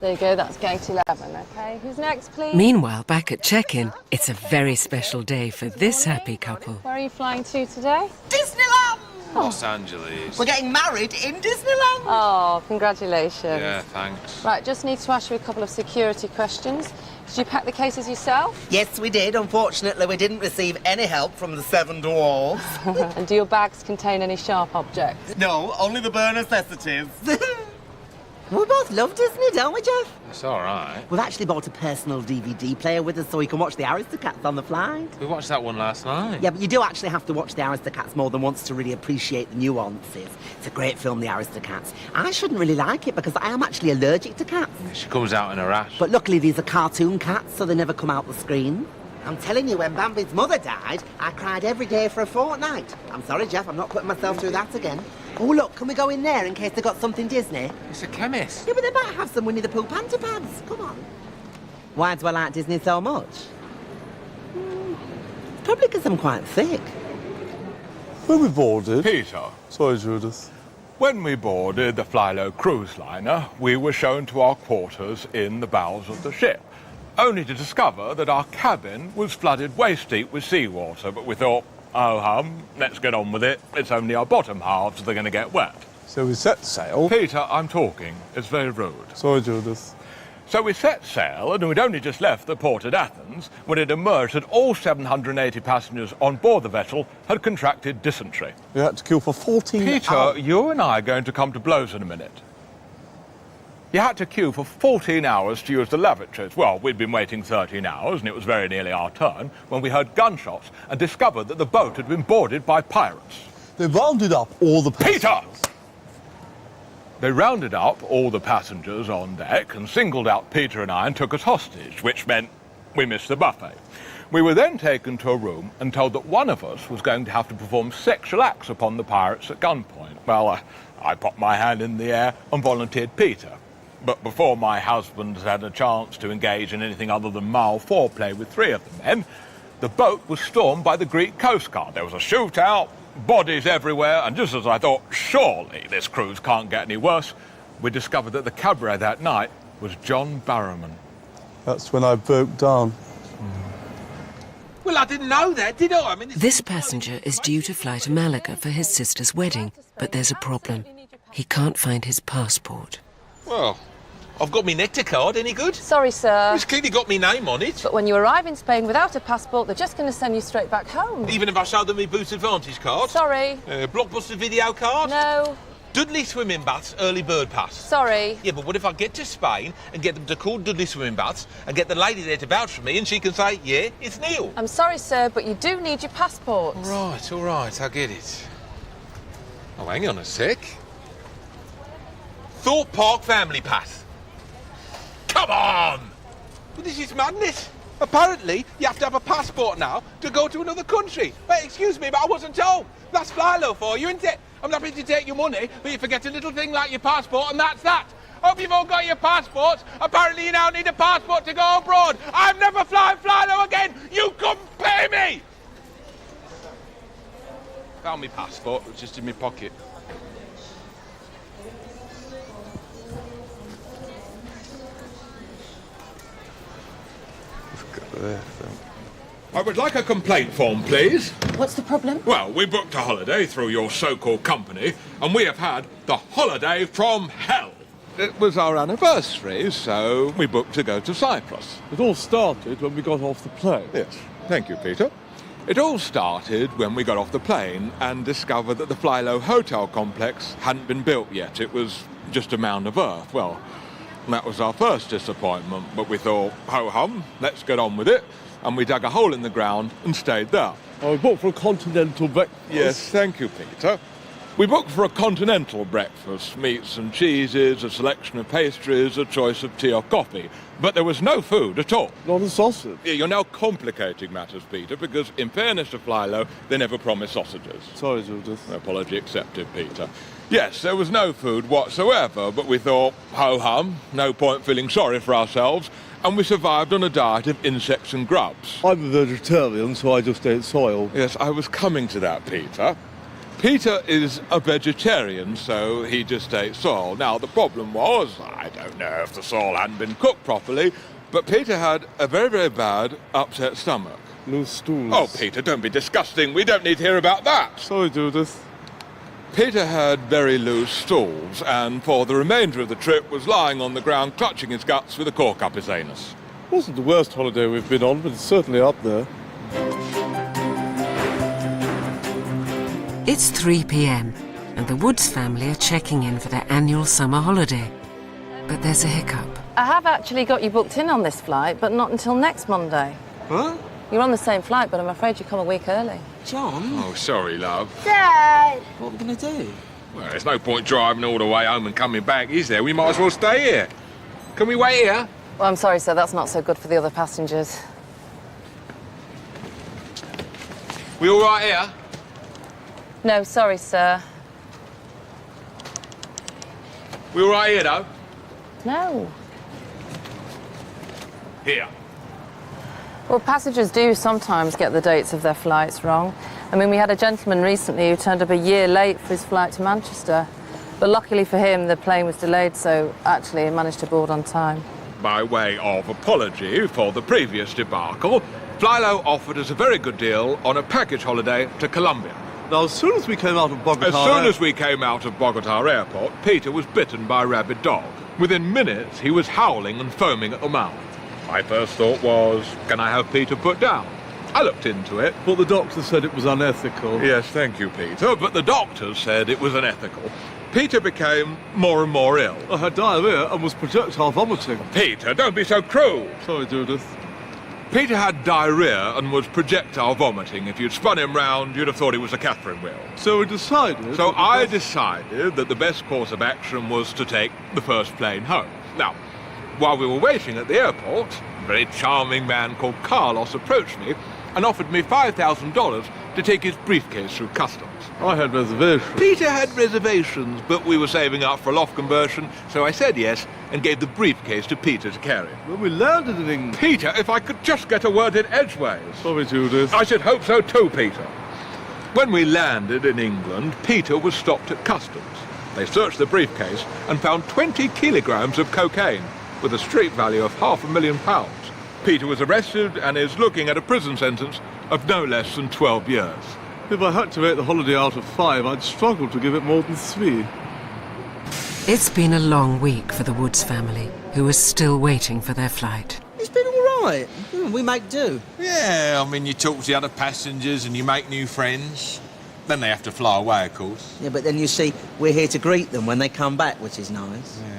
There you go, that's gate 11, OK? Who's next, please? Meanwhile, back at check-in, it's a very special day for this happy couple. Where are you flying to today? Disneyland! Los Angeles. We're getting married in Disneyland. Oh, congratulations. Yeah, thanks. Right, just need to ask you a couple of security questions. Did you pack the cases yourself? Yes, we did. Unfortunately, we didn't receive any help from the Seven Dwarfs. And do your bags contain any sharp objects? No, only the bare necessities. We both love Disney, don't we, Jeff? It's all right. We've actually bought a personal DVD player with us so we can watch the Aristocats on the flight. We watched that one last night. Yeah, but you do actually have to watch the Aristocats more than once to really appreciate the nuances. It's a great film, the Aristocats. I shouldn't really like it because I am actually allergic to cats. She comes out in a rash. But luckily these are cartoon cats, so they never come out the screen. I'm telling you, when Bambi's mother died, I cried every day for a fortnight. I'm sorry, Jeff, I'm not putting myself through that again. Oh, look, can we go in there in case they got something Disney? It's a chemist. Yeah, but they might have some Winnie the Pooh Panda pads. Come on. Why do I like Disney so much? Probably because I'm quite thick. When we boarded... Peter, Sorry, Judith. when we boarded the Flylow cruise liner, we were shown to our quarters in the bowels of the ship, only to discover that our cabin was flooded waist-deep with seawater. But we thought, oh hum, let's get on with it. It's only our bottom halves that are going to get wet. So we set sail. Peter, I'm talking. It's very rude. Sorry, Judith. So we set sail, and we'd only just left the port at Athens when it emerged that all 780 passengers on board the vessel had contracted dysentery. We had to queue for 14 Peter, hours. you and I are going to come to blows in a minute. You had to queue for 14 hours to use the lavatories. Well, we'd been waiting 13 hours, and it was very nearly our turn, when we heard gunshots and discovered that the boat had been boarded by pirates. They rounded up all the passengers. Peter! They rounded up all the passengers on deck and singled out Peter and I and took us hostage, which meant we missed the buffet. We were then taken to a room and told that one of us was going to have to perform sexual acts upon the pirates at gunpoint. Well, I popped my hand in the air and volunteered Peter. But before my husband had a chance to engage in anything other than male foreplay with three of the men, the boat was stormed by the Greek Coast Guard. There was a shootout, bodies everywhere, and just as I thought, surely this cruise can't get any worse, we discovered that the cabaret that night was John Barrowman. That's when I broke down. Well, I didn't know that, did I? This passenger is due to fly to Malaga for his sister's wedding, but there's a problem. He can't find his passport. Well, I've got me Nectar card. Any good? Sorry, sir. It's clearly got me name on it. But when you arrive in Spain without a passport, they're just going to send you straight back home. Even if I show them my Boots Advantage card? Sorry. Blockbuster video card? No. Dudley Swimming Baths Early Bird Pass. Sorry. Yeah, but what if I get to Spain and get them to call Dudley Swimming Baths and get the lady there to vouch for me and she can say, yeah, it's Neil? I'm sorry, sir, but you do need your passport. All right, I get it. Oh, hang on a sec. Thorpe Park Family Pass. Come on! Well, this is madness. Apparently, you have to have a passport now to go to another country. Wait, excuse me, but I wasn't told. That's Flylow for you, isn't it? I'm happy to take your money, but you forget a little thing like your passport, and that's that. Hope you've all got your passports. Apparently, you now need a passport to go abroad. I'm never flying Flylow again. You couldn't pay me. Found my passport, it was just in my pocket. I would like a complaint form, please. What's the problem? Well, we booked a holiday through your so-called company, and we have had the holiday from hell. It was our anniversary, so we booked to go to Cyprus. It all started when we got off the plane. Yes, thank you, Peter. It all started when we got off the plane and discovered that the Flylow hotel complex hadn't been built yet. It was just a mound of earth. Well, that was our first disappointment, but we thought, ho-hum, let's get on with it. And we dug a hole in the ground and stayed there. I booked for a continental breakfast. Yes, thank you, Peter. We booked for a continental breakfast, meats and cheeses, a selection of pastries, a choice of tea or coffee. But there was no food at all. Not a sausage. Yeah, you're now complicating matters, Peter, because in fairness to Flylow, they never promised sausages. Sorry, Judith. Apology accepted, Peter. Yes, there was no food whatsoever, but we thought, ho-hum, no point feeling sorry for ourselves, and we survived on a diet of insects and grubs. I'm a vegetarian, so I just ate soil. Yes, I was coming to that, Peter. Peter is a vegetarian, so he just ate sole. Now, the problem was, I don't know if the sole hadn't been cooked properly, but Peter had a very, very bad upset stomach. Loose stools. Oh, Peter, don't be disgusting. We don't need to hear about that. Sorry, Judith. Peter had very loose stools, and for the remainder of the trip was lying on the ground clutching his guts with a cork up his anus. Wasn't the worst holiday we've been on, but it's certainly up there. It's 3 p.m. and the Woods family are checking in for their annual summer holiday. But there's a hiccup. I have actually got you booked in on this flight, but not until next Monday. Huh? You're on the same flight, but I'm afraid you come a week early. John? Oh, sorry, love. Dad! What are we going to do? Well, there's no point driving all the way home and coming back, is there? We might as well stay here. Can we wait here? Well, I'm sorry, sir, that's not so good for the other passengers. We all right here? No, sorry, sir. We all right here, though? No. Here. Well, passengers do sometimes get the dates of their flights wrong. I mean, we had a gentleman recently who turned up a year late for his flight to Manchester. But luckily for him, the plane was delayed, so actually he managed to board on time. By way of apology for the previous debacle, Flylow offered us a very good deal on a package holiday to Colombia. Now, as soon as we came out of Bogota... As soon as we came out of Bogota Airport, Peter was bitten by a rabid dog. Within minutes, he was howling and foaming at the mouth. My first thought was, can I have Peter put down? I looked into it. But the doctor said it was unethical. Yes, thank you, Peter, but the doctors said it was unethical. Peter became more and more ill. I had diarrhea and was projectile vomiting. Peter, don't be so cruel. Sorry, Judith. Peter had diarrhea and was projectile vomiting. If you'd spun him round, you'd have thought he was a Catherine wheel. So we decided... So I decided that the best course of action was to take the first plane home. Now, while we were waiting at the airport, a very charming man called Carlos approached me and offered me $5,000 to take his briefcase through customs. I had reservations. Peter had reservations, but we were saving up for a loft conversion, so I said yes and gave the briefcase to Peter to carry. When we landed in England... Peter, if I could just get a word in edgeways. Sorry, Judith. I should hope so too, Peter. When we landed in England, Peter was stopped at customs. They searched the briefcase and found 20 kilograms of cocaine, with a street value of £500,000. Peter was arrested and is looking at a prison sentence of no less than 12 years. If I had to rate the holiday out of 5, I'd struggle to give it more than 3. It's been a long week for the Woods family, who are still waiting for their flight. It's been all right. We make do. Yeah, I mean, you talk to the other passengers and you make new friends. Then they have to fly away, of course. Yeah, but then you see, we're here to greet them when they come back, which is nice. Yeah.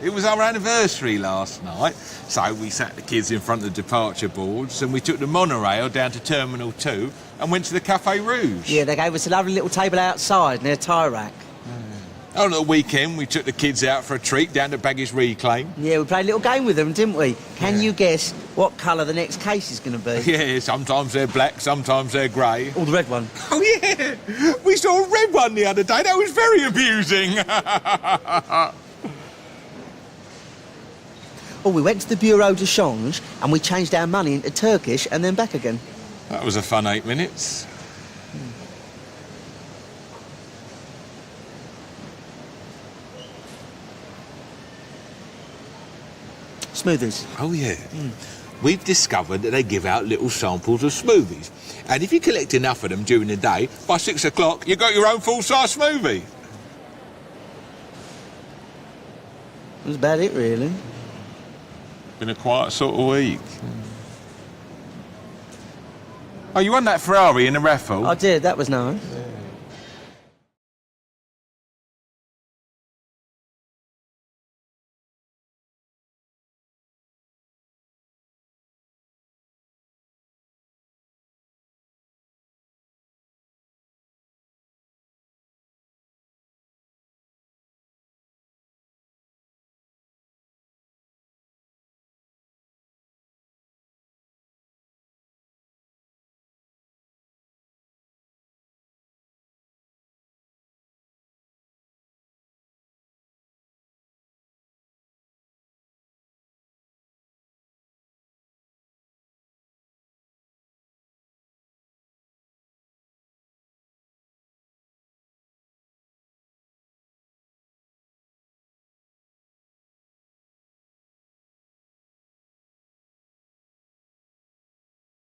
It was our anniversary last night, so we sat the kids in front of the departure boards and we took the monorail down to Terminal 2 and went to the Café Rouge. Yeah, they gave us a lovely little table outside near Tie Rack. On the weekend, we took the kids out for a treat down to Baggage Reclaim. Yeah, we played a little game with them, didn't we? Can you guess what colour the next case is going to be? Yeah, sometimes they're black, sometimes they're grey. Oh, the red one. Oh, yeah! We saw a red one the other day. That was very amusing. Oh, we went to the Bureau de Change and we changed our money into Turkish and then back again. That was a fun 8 minutes. Smoothies. Oh, yeah. We've discovered that they give out little samples of smoothies. And if you collect enough of them during the day, by 6 o'clock, you've got your own full-size smoothie. That was about it, really. Been a quiet sort of week. Oh, you won that Ferrari in a raffle? I did, that was nice.